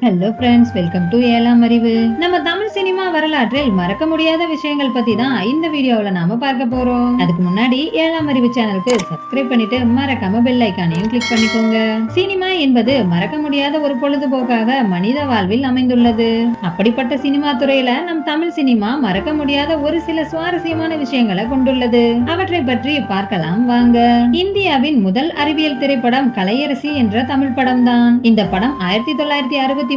Hello friends, welcome to ஏழாம் அறிவு. நம்ம தமிழ் சினிமா வரலாற்றில் மறக்க முடியாத விஷயங்கள் பத்தி தான் இந்த வீடியோவுல நாம பார்க்க போறோம். அதுக்கு முன்னாடி ஏழாம் அறிவு சேனலுக்கு சப்ஸ்கிரைப் பண்ணிட்டு மறக்காம பெல் ஐகானையும் கிளிக் பண்ணிக்கோங்க. சினிமா என்பது மறக்க முடியாத ஒரு பொழுதுபோக்காக மனித வாழ்வில் அமைந்துள்ளது. அப்படிப்பட்ட சினிமா துறையில நம் தமிழ் சினிமா மறக்க முடியாத ஒரு சில சுவாரஸ்யமான விஷயங்களை கொண்டுள்ளது. அவற்றை பற்றி பார்க்கலாம் வாங்க. இந்தியாவின் முதல் அறிவியல் திரைப்படம் கலையரசி என்ற தமிழ் படம் தான். இந்த படம் 1963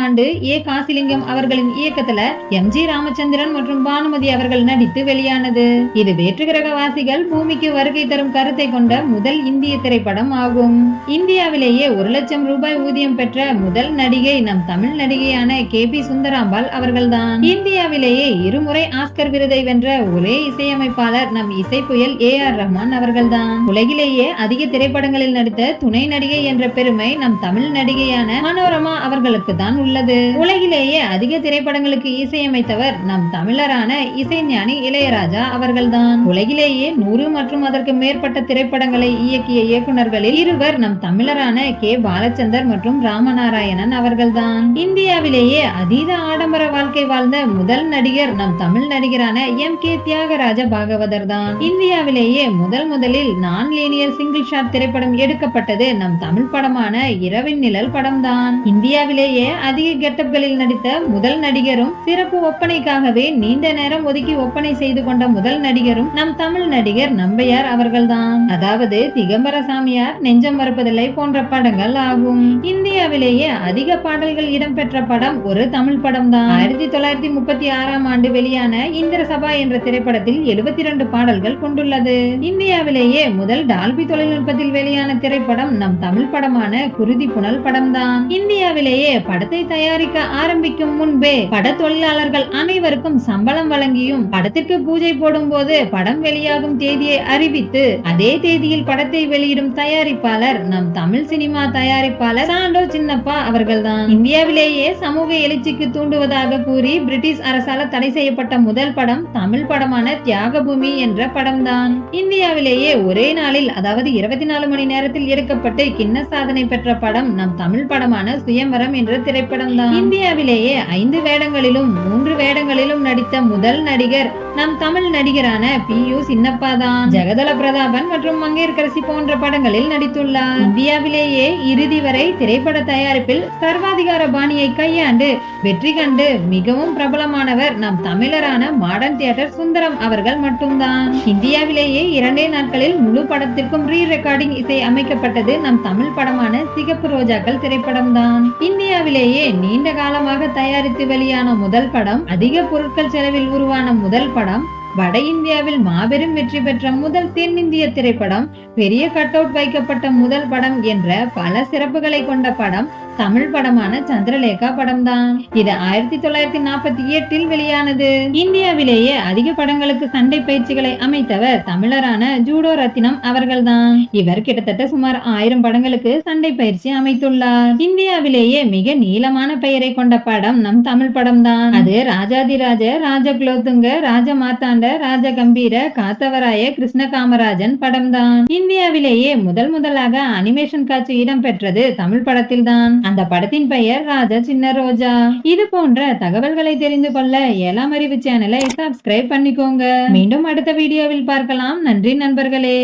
ஆண்டு ஏ காசிலிங்கம் அவர்களின் இயக்கத்துல எம்.ஜி. ராமச்சந்திரன் மற்றும் பானுமதி அவர்கள் நடித்து வெளியானது. இது வேற்றுகிரகவாசிகள் பூமிக்கு வருகை தரும் கருத்தை கொண்ட முதல் இந்திய திரைப்படம் ஆகும். இந்தியாவிலேயே 1,00,000 ரூபாய் ஊதியம் பெற்ற முதல் நடிகை நம் தமிழ் நடிகையான கே.பி. சுந்தராம்பாள் அவர்கள்தான். இந்தியாவிலேயே இருமுறை ஆஸ்கர் விருதை வென்ற ஒரே இசையமைப்பாளர் நம் இசை புயல் ஏ.ஆர். ரஹ்மான் அவர்கள்தான். உலகிலேயே அதிக திரைப்படங்களில் நடித்த துணை நடிகை என்ற பெருமை நம் தமிழ் நடிகையான மனோரமா அவர்களுக்கு தான் உள்ளது. உலகிலேயே அதிக திரைப்படங்களுக்கு இசையமைத்தவர் நம் தமிழரான இசைஞானி இளையராஜா அவர்கள்தான். உலகிலேயே 100 மற்றும் அதற்கு மேற்பட்ட திரைப்படங்களை இயக்கிய இயக்குநர்களில் இருவர் நம் தமிழரான கே. பாலச்சந்தர் மற்றும் ராமநாராயணன் அவர்கள்தான். இந்தியாவிலேயே அதீத ஆடம்பர வாழ்க்கை வாழ்ந்த முதல் நடிகர் நம் தமிழ் நடிகரான எம்.கே. தியாகராஜ பாகவதர் தான். இந்தியாவிலேயே முதலில் நான் லீனியர் சிங்கிள் ஷாட் திரைப்படம் எடுக்கப்பட்டது நம் தமிழ் படமான இரவின் நிழல் படம் தான். இந்தியாவிலேயே அதிக கெட்டப்களில் நடித்த முதல் நடிகரும் சிறப்பு ஒப்பனைக்காகவே நீண்ட நேரம் ஒதுக்கி ஒப்பனை செய்து கொண்ட முதல் நடிகரும் நம் தமிழ் நடிகர் நம்பியார் அவர்கள்தான். அதாவது திகம்பர சாமியார், நெஞ்சம் மறுப்பதில்லை போன்ற படங்கள் ஆகும். இந்தியாவிலேயே அதிக பாடல்கள் இடம்பெற்ற படம் ஒரு தமிழ் படம் தான். 1936 ஆண்டு வெளியான இந்திர சபா என்ற திரைப்படத்தில் 72 பாடல்கள் கொண்டுள்ளது. இந்தியாவிலேயே முதல் டால்பி தொழில்நுட்பத்தில் வெளியான திரைப்படம் நம் தமிழ் படமான குருதி புனல் படம் தான். இந்தியாவிலேயே படத்தை தயாரிக்க ஆரம்பிக்கும் முன்பே பட தொழிலாளர்கள் அனைவருக்கும் சம்பளம் வழங்கியும் படத்திற்கு பூஜை போடும் போது படம் வெளியாகும் தேதியை அறிவித்து அதே தேதியில் படத்தை வெளியிடும் தயாரிப்பாளர் நம் தமிழ் சினிமா தயாரிப்பாளர் சாண்டோ சின்னப்பா அவர்கள்தான். இந்தியாவிலேயே சமூக எழுச்சிக்கு தூண்டுவதாக கூறி பிரிட்டிஷ் அரசால் தடை செய்யப்பட்ட முதல் படம் தமிழ் படமான தியாகபூமி என்ற படம் தான். இந்தியாவிலேயே ஒரே நாளில் அதாவது 24 மணி நேரத்தில் எடுக்கப்பட்டு கின்ன சாதனை பெற்ற படம் நம் தமிழ் படமான சுயம்வரம் என்ற திரைப்படம் தான். இந்தியாவிலேயே 5 வேடங்களிலும் 3 வேடங்களிலும் நடித்த முதல் நடிகர் நம் தமிழ் நடிகரான பி.யு. சின்னப்பா தான். ஜெகதல பிரதாபன் மற்றும் மங்கையர்கரசி போன்ற படங்களில் நடித்துள்ளார். இந்தியாவிலேயே இறுதி வரை திரைப்பட தயாரிப்பில் சர்வாதிகார பாணியை கையாண்டு வெற்றி கண்டு மிகவும் பிரபலமானவர் நம் தமிழரான மாடர்ன் தியேட்டர் சுந்தரம் அவர்கள் மட்டும்தான். இந்தியாவிலேயே 2 நாட்களில் முழு படத்திற்கும் ரீ ரெக்கார்டிங் இசை அமைக்கப்பட்டது நம் தமிழ் படமான சிகப்பு ரோஜாக்கள் திரைப்படம் தான். இந்தியாவிலேயே நீண்ட காலமாக தயாரித்து வெளியான முதல் படம், அதிக பொருட்கள் செலவில் உருவான முதல் படம், வட இந்தியாவில் மாபெரும் வெற்றி பெற்ற முதல் தென்னிந்திய திரைப்படம், பெரிய கட் அவுட் வைக்கப்பட்ட முதல் படம் என்ற பல சிறப்புகளை கொண்ட படம் தமிழ் படமான சந்திரலேகா படம் தான். இது 1948 வெளியானது. இந்தியாவிலேயே அதிக படங்களுக்கு சண்டை பயிற்சிகளை அமைத்தவர் தமிழரான ஜூடோ ரத்தினம் அவர்கள்தான். இவர் கிட்டத்தட்ட சுமார் 1000 படங்களுக்கு சண்டை பயிற்சி அமைத்துள்ளார். இந்தியாவிலேயே மிக நீளமான பெயரை கொண்ட படம் நம் தமிழ் படம் தான். அது ராஜாதிராஜ, ராஜகுலோத்துங்க, ராஜ மார்த்தாண்ட, ராஜ கம்பீர, காத்தவராய, கிருஷ்ண காமராஜன் படம் தான். இந்தியாவிலேயே முதலாக அனிமேஷன் காட்சி இடம்பெற்றது தமிழ் படத்தில் தான். அந்த படத்தின் பெயர் ராஜா சின்ன ரோஜா. இது போன்ற தகவல்களை தெரிந்து கொள்ள ஏழாம் அறிவு சேனலை சப்ஸ்கிரைப் பண்ணிக்கோங்க. மீண்டும் அடுத்த வீடியோவில் பார்க்கலாம். நன்றி நண்பர்களே.